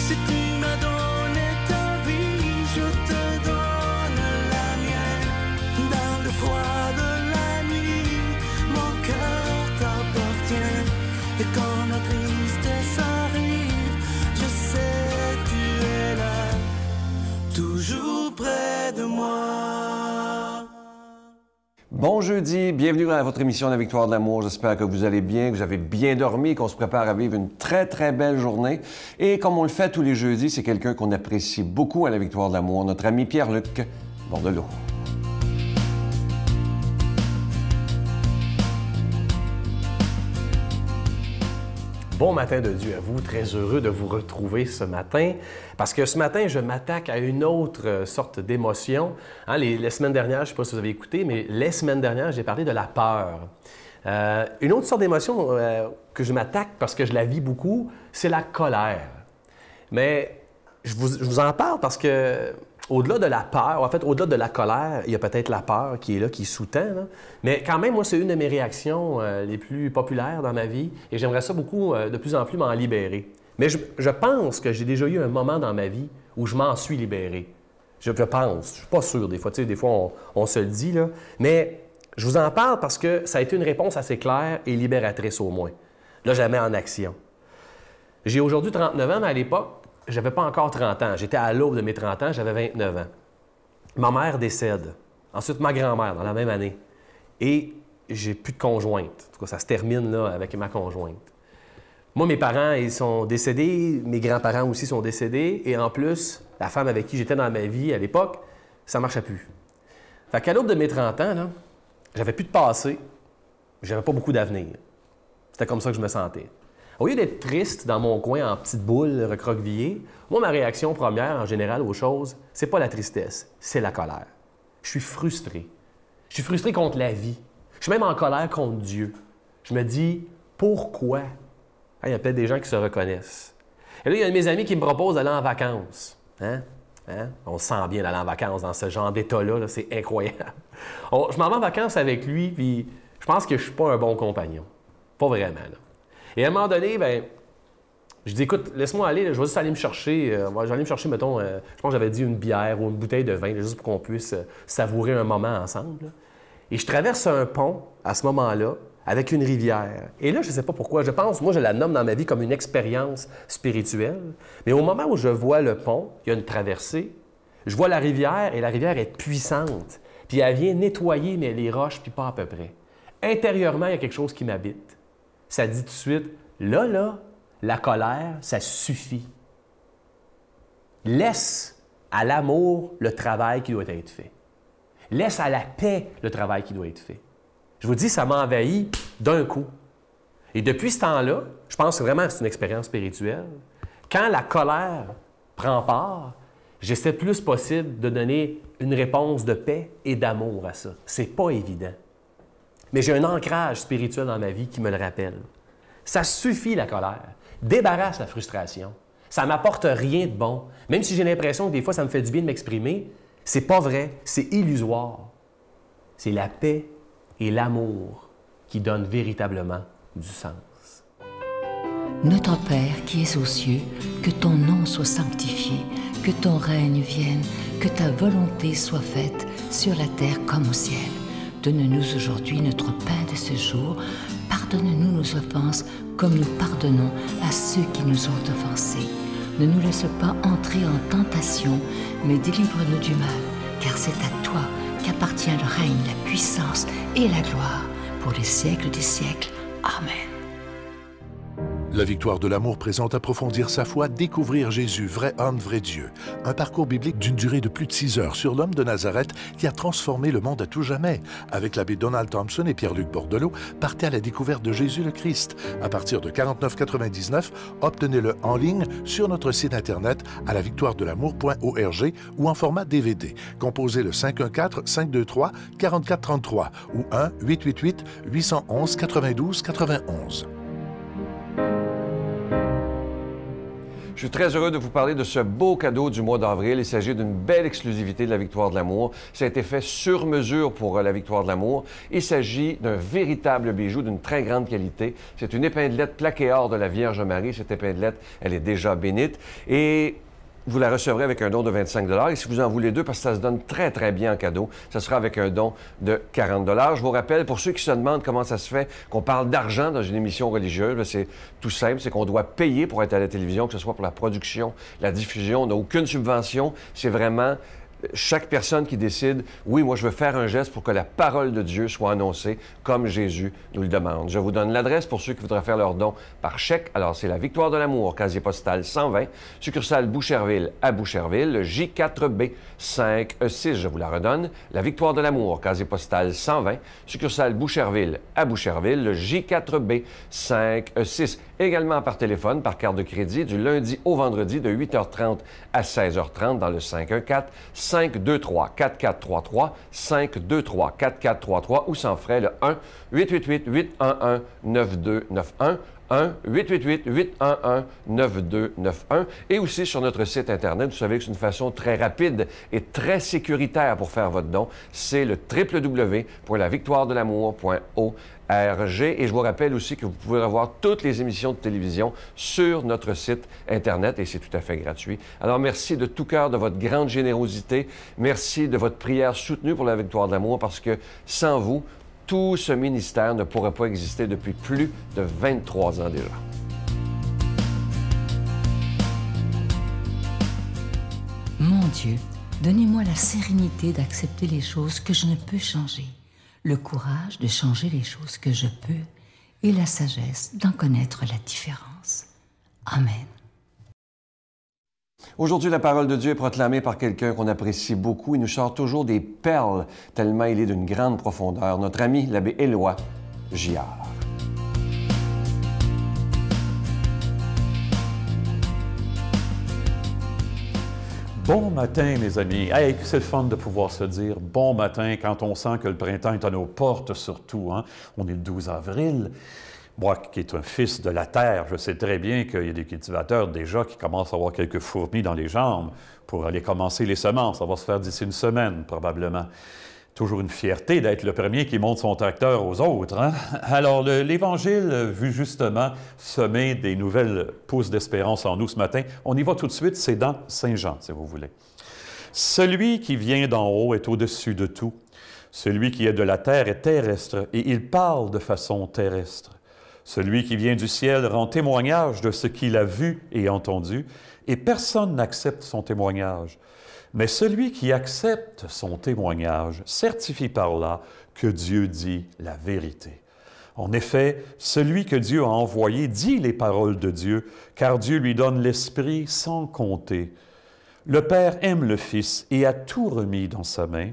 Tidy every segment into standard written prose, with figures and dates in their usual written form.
Si tu m'as donné ta vie, je te donne la mienne. Dans le froid de la nuit, mon cœur t'appartient. Et quand la tristesse arrive, je sais tu es là, toujours près de moi. Bon jeudi, bienvenue à votre émission La Victoire de l'amour. J'espère que vous allez bien, que vous avez bien dormi, qu'on se prépare à vivre une très, très belle journée. Et comme on le fait tous les jeudis, c'est quelqu'un qu'on apprécie beaucoup à La Victoire de l'amour, notre ami Pierre-Luc Bordelot. Bon matin de Dieu à vous, très heureux de vous retrouver ce matin, parce que ce matin, je m'attaque à une autre sorte d'émotion. Hein, les semaines dernières, je ne sais pas si vous avez écouté, mais les semaines dernières, j'ai parlé de la peur. Une autre sorte d'émotion que je m'attaque parce que je la vis beaucoup, c'est la colère. Mais je vous en parle parce que au-delà de la peur, en fait, au-delà de la colère, il y a peut-être la peur qui est là, qui sous-tend. Là. Mais quand même, moi, c'est une de mes réactions les plus populaires dans ma vie et j'aimerais ça beaucoup, de plus en plus, m'en libérer. Mais je pense que j'ai déjà eu un moment dans ma vie où je m'en suis libéré. Je pense, je suis pas sûr des fois, tu sais, des fois on se le dit, là. Mais je vous en parle parce que ça a été une réponse assez claire et libératrice au moins. Là, je la mets en action. J'ai aujourd'hui 39 ans, mais à l'époque, j'avais pas encore 30 ans. J'étais à l'aube de mes 30 ans, j'avais 29 ans. Ma mère décède. Ensuite, ma grand-mère, dans la même année. Et j'ai plus de conjointe. En tout cas, ça se termine là avec ma conjointe. Moi, mes parents, ils sont décédés. Mes grands-parents aussi sont décédés. Et en plus, la femme avec qui j'étais dans ma vie à l'époque, ça marchait plus. Fait qu'à l'aube de mes 30 ans, là, j'avais plus de passé. J'avais pas beaucoup d'avenir. C'était comme ça que je me sentais. Au lieu d'être triste dans mon coin en petite boule recroquevillée, moi, ma réaction première, en général, aux choses, c'est pas la tristesse, c'est la colère. Je suis frustré. Je suis frustré contre la vie. Je suis même en colère contre Dieu. Je me dis, pourquoi? Il y a peut-être des gens qui se reconnaissent. Et là, il y a un de mes amis qui me propose d'aller en vacances. Hein? On se sent bien d'aller en vacances dans ce genre d'état-là, là, c'est incroyable. Je m'en vais en vacances avec lui, puis je pense que je suis pas un bon compagnon. Pas vraiment, là. Et à un moment donné, ben, je dis, écoute, laisse-moi aller, je vais juste aller me chercher, je vais aller me chercher, mettons, je pense que j'avais dit une bière ou une bouteille de vin, là, juste pour qu'on puisse savourer un moment ensemble. Là. Et je traverse un pont à ce moment-là avec une rivière. Et là, je ne sais pas pourquoi, je pense, moi, je la nomme dans ma vie comme une expérience spirituelle. Mais au moment où je vois le pont, il y a une traversée, je vois la rivière et la rivière est puissante. Puis elle vient nettoyer les roches, puis pas à peu près. Intérieurement, il y a quelque chose qui m'habite. Ça dit tout de suite, là, la colère, ça suffit. Laisse à l'amour le travail qui doit être fait. Laisse à la paix le travail qui doit être fait. Je vous dis, ça m'a envahi d'un coup. Et depuis ce temps-là, je pense vraiment que c'est une expérience spirituelle. Quand la colère prend part, j'essaie le plus possible de donner une réponse de paix et d'amour à ça. C'est pas évident. Mais j'ai un ancrage spirituel dans ma vie qui me le rappelle. Ça suffit, la colère. Débarrasse la frustration. Ça ne m'apporte rien de bon. Même si j'ai l'impression que des fois, ça me fait du bien de m'exprimer, c'est pas vrai, c'est illusoire. C'est la paix et l'amour qui donnent véritablement du sens. Notre Père qui es aux cieux, que ton nom soit sanctifié, que ton règne vienne, que ta volonté soit faite sur la terre comme au ciel. Donne-nous aujourd'hui notre pain de ce jour. Pardonne-nous nos offenses comme nous pardonnons à ceux qui nous ont offensés. Ne nous laisse pas entrer en tentation, mais délivre-nous du mal, car c'est à toi qu'appartient le règne, la puissance et la gloire pour les siècles des siècles. Amen. La Victoire de l'amour présente Approfondir sa foi, découvrir Jésus, vrai homme, vrai Dieu. Un parcours biblique d'une durée de plus de 6 heures sur l'homme de Nazareth qui a transformé le monde à tout jamais. Avec l'abbé Donald Thompson et Pierre-Luc Bordelot, partez à la découverte de Jésus le Christ. À partir de 49,99 $, obtenez-le en ligne sur notre site internet à lavictoiredelamour.org ou en format DVD. Composez le 514-523-4433 ou 1-888-811-92-91. Je suis très heureux de vous parler de ce beau cadeau du mois d'avril. Il s'agit d'une belle exclusivité de la Victoire de l'amour. Ça a été fait sur mesure pour la Victoire de l'amour. Il s'agit d'un véritable bijou d'une très grande qualité. C'est une épinglette plaquée or de la Vierge Marie. Cette épinglette, elle est déjà bénite. Et vous la recevrez avec un don de 25 $. Et si vous en voulez deux, parce que ça se donne très, très bien en cadeau, ça sera avec un don de 40 $. Je vous rappelle, pour ceux qui se demandent comment ça se fait qu'on parle d'argent dans une émission religieuse, c'est tout simple, c'est qu'on doit payer pour être à la télévision, que ce soit pour la production, la diffusion. On n'a aucune subvention. C'est vraiment chaque personne qui décide, oui, moi, je veux faire un geste pour que la parole de Dieu soit annoncée comme Jésus nous le demande. Je vous donne l'adresse pour ceux qui voudraient faire leur don par chèque. Alors, c'est la Victoire de l'amour, casier postal 120, succursale Boucherville à Boucherville, le J4B 5E6. Je vous la redonne. La Victoire de l'amour, casier postal 120, succursale Boucherville à Boucherville, le J4B 5E6. Également par téléphone, par carte de crédit, du lundi au vendredi de 8h30 à 16h30 dans le 514-523-4433, 523-4433 ou sans frais le 1-888-811-9291, 1-888-811-9291 et aussi sur notre site Internet. Vous savez que c'est une façon très rapide et très sécuritaire pour faire votre don. C'est le www.lavictoiredelamour.org. Et je vous rappelle aussi que vous pouvez revoir toutes les émissions de télévision sur notre site Internet et c'est tout à fait gratuit. Alors, merci de tout cœur de votre grande générosité. Merci de votre prière soutenue pour la Victoire de l'amour parce que sans vous, tout ce ministère ne pourrait pas exister depuis plus de 23 ans déjà. Mon Dieu, donnez-moi la sérénité d'accepter les choses que je ne peux changer, le courage de changer les choses que je peux et la sagesse d'en connaître la différence. Amen. Aujourd'hui, la parole de Dieu est proclamée par quelqu'un qu'on apprécie beaucoup. Il nous sort toujours des perles, tellement il est d'une grande profondeur. Notre ami, l'abbé Éloi Giard. Bon matin, mes amis. Hey, c'est le fun de pouvoir se dire bon matin quand on sent que le printemps est à nos portes, surtout. Hein? On est le 12 avril. Moi, qui est un fils de la terre, je sais très bien qu'il y a des cultivateurs déjà qui commencent à avoir quelques fourmis dans les jambes pour aller commencer les semences. Ça va se faire d'ici une semaine, probablement. Toujours une fierté d'être le premier qui monte son tracteur aux autres. Hein? Alors, l'Évangile, vu justement semer des nouvelles pousses d'espérance en nous ce matin, on y va tout de suite, c'est dans Saint Jean, si vous voulez. Celui qui vient d'en haut est au-dessus de tout. Celui qui est de la terre est terrestre, et il parle de façon terrestre. Celui qui vient du ciel rend témoignage de ce qu'il a vu et entendu, et personne n'accepte son témoignage. Mais celui qui accepte son témoignage certifie par là que Dieu dit la vérité. En effet, celui que Dieu a envoyé dit les paroles de Dieu, car Dieu lui donne l'Esprit sans compter. Le Père aime le Fils et a tout remis dans sa main.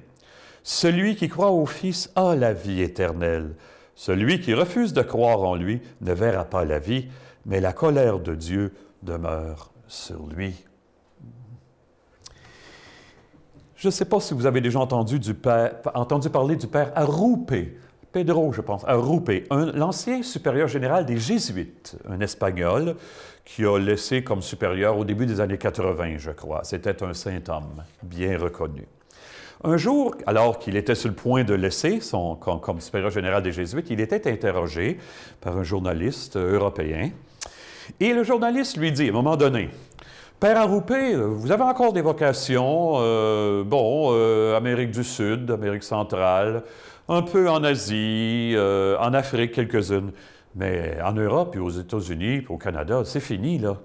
Celui qui croit au Fils a la vie éternelle. Celui qui refuse de croire en lui ne verra pas la vie, mais la colère de Dieu demeure sur lui. Je ne sais pas si vous avez déjà entendu parler du père Arrupe, Pedro, je pense, Arrupe, l'ancien supérieur général des Jésuites, un Espagnol qui a laissé comme supérieur au début des années 80, je crois. C'était un saint homme, bien reconnu. Un jour, alors qu'il était sur le point de laisser comme supérieur général des Jésuites, il était interrogé par un journaliste européen. Et le journaliste lui dit, à un moment donné, « Père Arrupe, vous avez encore des vocations, Amérique du Sud, Amérique centrale, un peu en Asie, en Afrique, quelques-unes. Mais en Europe, puis aux États-Unis, puis au Canada, c'est fini, là.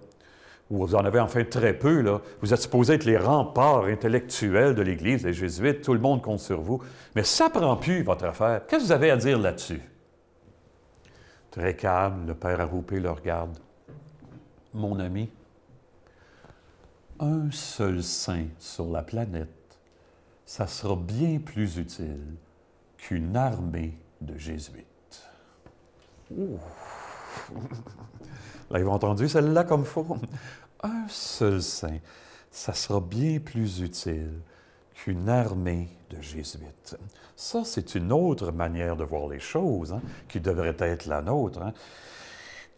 Vous en avez enfin très peu, là. Vous êtes supposés être les remparts intellectuels de l'Église, les Jésuites, tout le monde compte sur vous. Mais ça ne prend plus, votre affaire. Qu'est-ce que vous avez à dire là-dessus? » Très calme, le père Arrupe le regarde. « Mon ami, un seul saint sur la planète, ça sera bien plus utile qu'une armée de jésuites. » Ouh. Là, ils ont entendu celle-là comme faux. Un seul saint, ça sera bien plus utile qu'une armée de jésuites. Ça, c'est une autre manière de voir les choses, hein, qui devrait être la nôtre. Hein.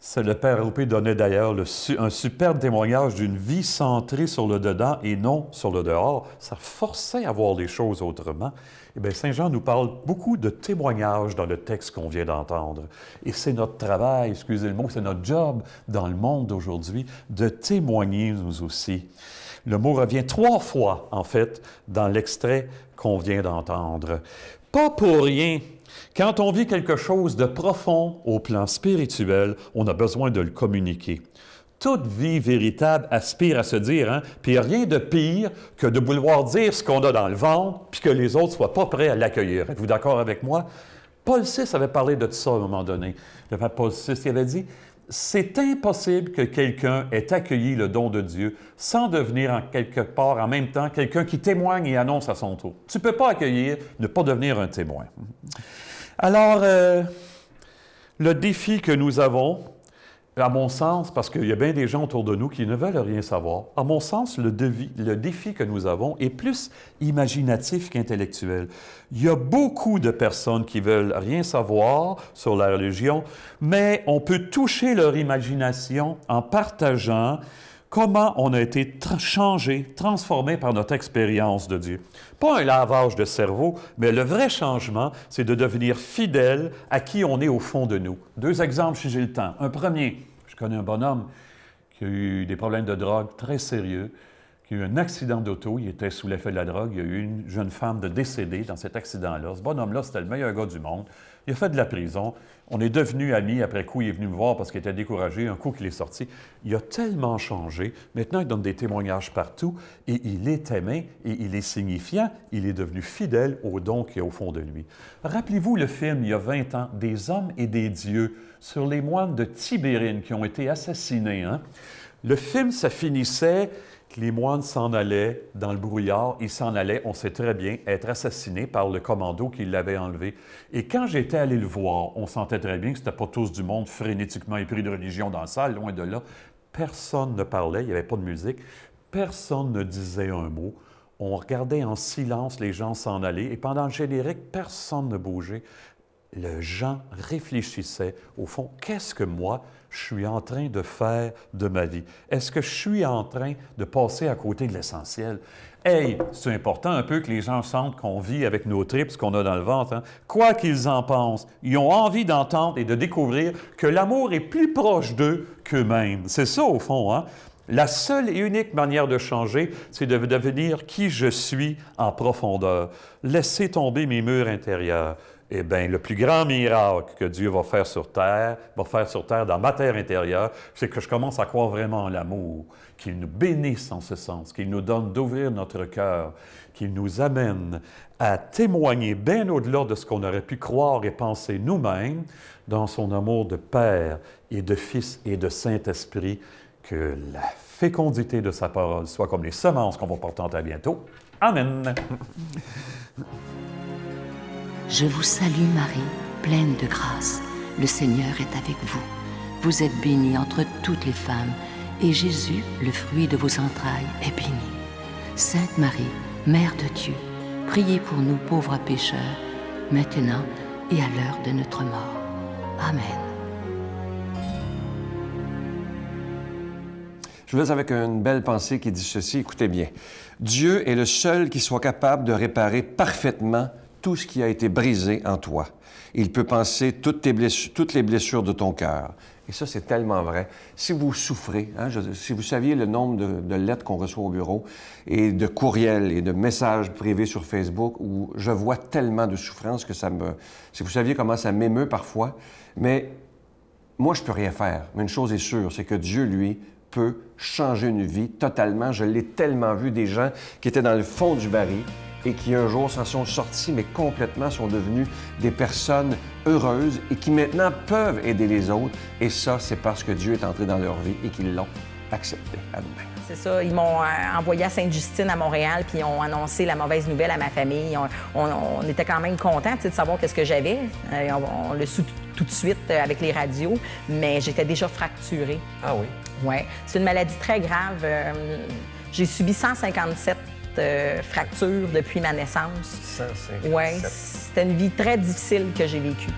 C'est le Père Opé donnait d'ailleurs un superbe témoignage d'une vie centrée sur le dedans et non sur le dehors. Ça forçait à voir les choses autrement. Eh bien, Saint Jean nous parle beaucoup de témoignages dans le texte qu'on vient d'entendre. Et c'est notre travail, excusez le mot, c'est notre job dans le monde d'aujourd'hui de témoigner nous aussi. Le mot revient 3 fois, en fait, dans l'extrait qu'on vient d'entendre. Pas pour rien. Quand on vit quelque chose de profond au plan spirituel, on a besoin de le communiquer. Toute vie véritable aspire à se dire, hein, puis il n'y a rien de pire que de vouloir dire ce qu'on a dans le ventre, puis que les autres ne soient pas prêts à l'accueillir. Êtes-vous d'accord avec moi? Paul VI avait parlé de ça à un moment donné. Le pape Paul VI, il avait dit, c'est impossible que quelqu'un ait accueilli le don de Dieu sans devenir en quelque part, en même temps, quelqu'un qui témoigne et annonce à son tour. Tu ne peux pas accueillir, ne pas devenir un témoin. Alors, le défi que nous avons, à mon sens, parce qu'il y a bien des gens autour de nous qui ne veulent rien savoir, à mon sens, le défi que nous avons est plus imaginatif qu'intellectuel. Il y a beaucoup de personnes qui veulent rien savoir sur la religion, mais on peut toucher leur imagination en partageant comment on a été changé, transformé par notre expérience de Dieu. Pas un lavage de cerveau, mais le vrai changement, c'est de devenir fidèle à qui on est au fond de nous. 2 exemples si j'ai le temps. Un premier, je connais un bonhomme qui a eu des problèmes de drogue très sérieux, qui a eu un accident d'auto, il était sous l'effet de la drogue, il y a eu une jeune femme de décédée dans cet accident-là. Ce bonhomme-là, c'était le meilleur gars du monde. Il a fait de la prison. On est devenus amis après coup. Il est venu me voir parce qu'il était découragé. Un coup qu'il est sorti, il a tellement changé. Maintenant, il donne des témoignages partout et il est aimé et il est signifiant. Il est devenu fidèle au don qui est au fond de lui. Rappelez-vous le film, il y a 20 ans, Des hommes et des dieux, sur les moines de Tibérine qui ont été assassinés. Hein? Le film, ça finissait que les moines s'en allaient dans le brouillard, ils s'en allaient, on sait très bien, être assassinés par le commando qui l'avait enlevé. Et quand j'étais allé le voir, on sentait très bien que ce n'était pas tous du monde frénétiquement épris de religion dans la salle, loin de là. Personne ne parlait, il n'y avait pas de musique, personne ne disait un mot. On regardait en silence les gens s'en aller, et pendant le générique, personne ne bougeait. Les gens réfléchissaient, au fond, qu'est-ce que moi, je suis en train de faire de ma vie? Est-ce que je suis en train de passer à côté de l'essentiel? Hey, c'est important un peu que les gens sentent qu'on vit avec nos tripes, ce qu'on a dans le ventre. Hein? Quoi qu'ils en pensent, ils ont envie d'entendre et de découvrir que l'amour est plus proche d'eux qu'eux-mêmes. C'est ça, au fond, hein? La seule et unique manière de changer, c'est de devenir qui je suis en profondeur. Laisser tomber mes murs intérieurs. Eh bien, le plus grand miracle que Dieu va faire sur terre dans ma terre intérieure, c'est que je commence à croire vraiment en l'amour, qu'il nous bénisse en ce sens, qu'il nous donne d'ouvrir notre cœur, qu'il nous amène à témoigner bien au-delà de ce qu'on aurait pu croire et penser nous-mêmes dans son amour de Père et de Fils et de Saint-Esprit, que la fécondité de sa parole soit comme les semences qu'on va porter à bientôt. Amen. Je vous salue Marie, pleine de grâce. Le Seigneur est avec vous. Vous êtes bénie entre toutes les femmes, et Jésus, le fruit de vos entrailles, est béni. Sainte Marie, Mère de Dieu, priez pour nous pauvres pécheurs, maintenant et à l'heure de notre mort. Amen. Je vous laisse avec une belle pensée qui dit ceci, écoutez bien. Dieu est le seul qui soit capable de réparer parfaitement tout ce qui a été brisé en toi. Il peut penser toutes les blessures de ton cœur. Et ça, c'est tellement vrai. Si vous souffrez, hein, si vous saviez le nombre de lettres qu'on reçoit au bureau et de courriels et de messages privés sur Facebook où je vois tellement de souffrance que ça me... Si vous saviez comment ça m'émeut parfois, mais moi, je ne peux rien faire. Mais une chose est sûre, c'est que Dieu, lui, peut changer une vie totalement. Je l'ai tellement vu, des gens qui étaient dans le fond du baril et qui un jour s'en sont sortis, mais complètement sont devenus des personnes heureuses et qui maintenant peuvent aider les autres. Et ça, c'est parce que Dieu est entré dans leur vie et qu'ils l'ont accepté. Amen. C'est ça. Ils m'ont envoyé à Sainte-Justine à Montréal, puis ils ont annoncé la mauvaise nouvelle à ma famille. On était quand même contents de savoir qu'est-ce que j'avais. On l'a su tout de suite avec les radios, mais j'étais déjà fracturée. Ah oui? Oui. C'est une maladie très grave. J'ai subi 157 fractures depuis ma naissance. 157? Oui. C'était une vie très difficile que j'ai vécue.